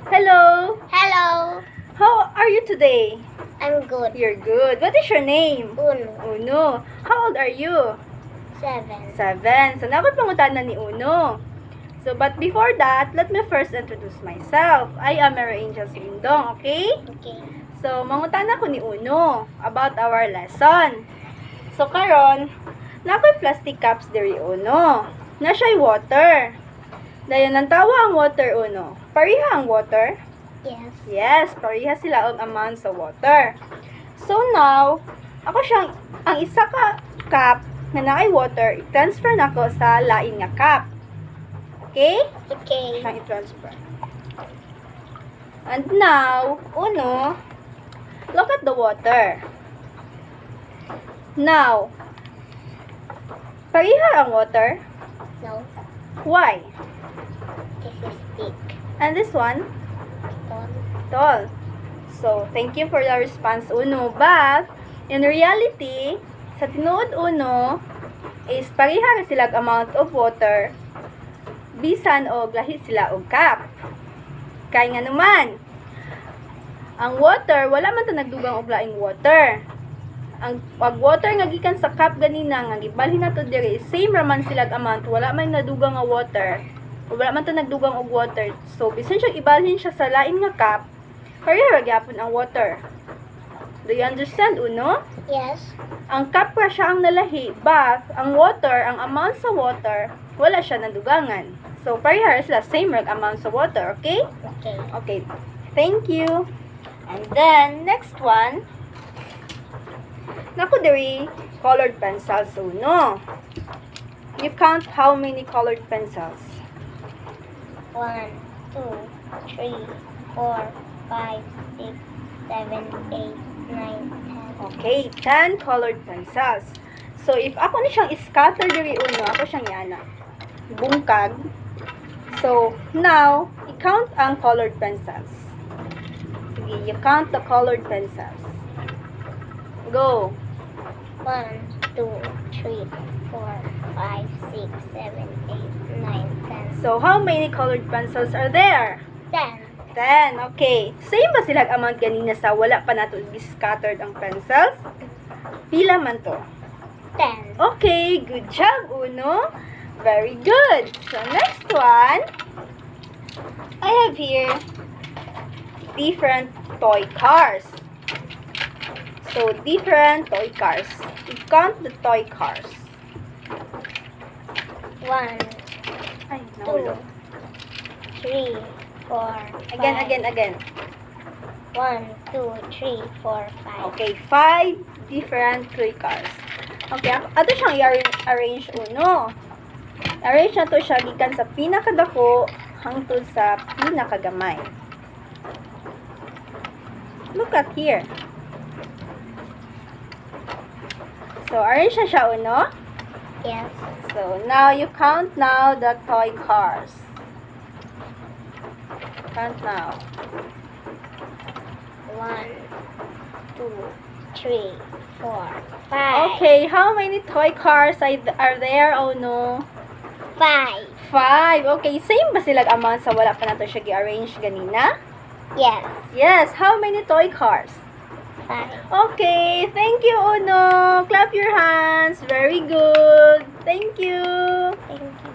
Hello! Hello. How are you today? I'm good. You're good. What is your name? Uno. Uno. How old are you? 7. 7. So, nakot pangutanan ni Uno. So, but before that, let me first introduce myself. I am Mary Angel Silindong, okay? Okay. So, mangutana ko ni Uno about our lesson. So, karon, nakoy plastic cups diri Uno. Na siya'y water. Dayon ang tawa ang water Uno. Pariha ang water? Yes. Yes, pariha sila og amount sa water. So now, ako siyang ang isa ka cup na naay water, i-transfer nako sa lain nga cup. Okay? Okay. Siyang i-transfer. And now, Uno, look at the water. Now, pariha ang water. No. Why? This is big. And this one? Tall. Tall. So, thank you for the response, Uno. But, in reality, sa tinuod Uno, is pariha na sila amount of water, bisan o lahi sila og cup. Kaya nga naman, ang water, wala man ta nagdugang og laing water. Ang pag water nga gikan sa cup ganina nga gibalhin nato diri, same raman sila amount, wala man nadugang nga water. Wala man ta nagdugang og water. So, bisan siya ibalhin siya sa lain nga cup, pareha gyapon ang water. Do you understand, Uno? Yes. Ang cup ra siya ang nalahi, but ang water, ang amount sa water, wala siya nadugangan. So, pareha sila same rag amount sa water, okay? Okay. Okay. Thank you. And then, next one. Naku diri, colored pencils, Uno. You count how many colored pencils? 1, 2, 3, 4, 5, 6, 7, 8, 9, 10. Okay, 10 colored pencils. So, if ako ni siyang scatter diri Uno, ako siyang yana. Bungkag. So, now, i-count ang colored pencils. Sige, you count the colored pencils. Go. 1, 2, 3, 4, 5, 6, 7, 8, 9, 10. So, how many colored pencils are there? 10. 10. Okay. Same ba sila amount ganina sa wala pa nato scattered ang pencils? Pila man to? 10. Okay, good job, Uno. Very good. So, next one, I have here different toy cars. So, different toy cars. We count the toy cars. 1, Ay, 2, nahulog. 3, 4, Again. 1, 2, 3, 4, 5. Okay, 5 different toy cars. Okay, ato siyang i-arrange Uno. Arrange na to siya gikan sa pinakadako hangtod sa pinakagamay. Look at here. So, arrange na siya Uno. Yes. So, now you count now the toy cars. Count now. 1, 2, 3, 4, 5. Okay, how many toy cars are there, Uno? 5. 5. Okay, same ba sila amount sa wala pa nato siya gi-arrange ganina? Yes. Yes, how many toy cars? 5. Okay, thank you, Uno. Clap your hands. Very good. Thank you. Thank you.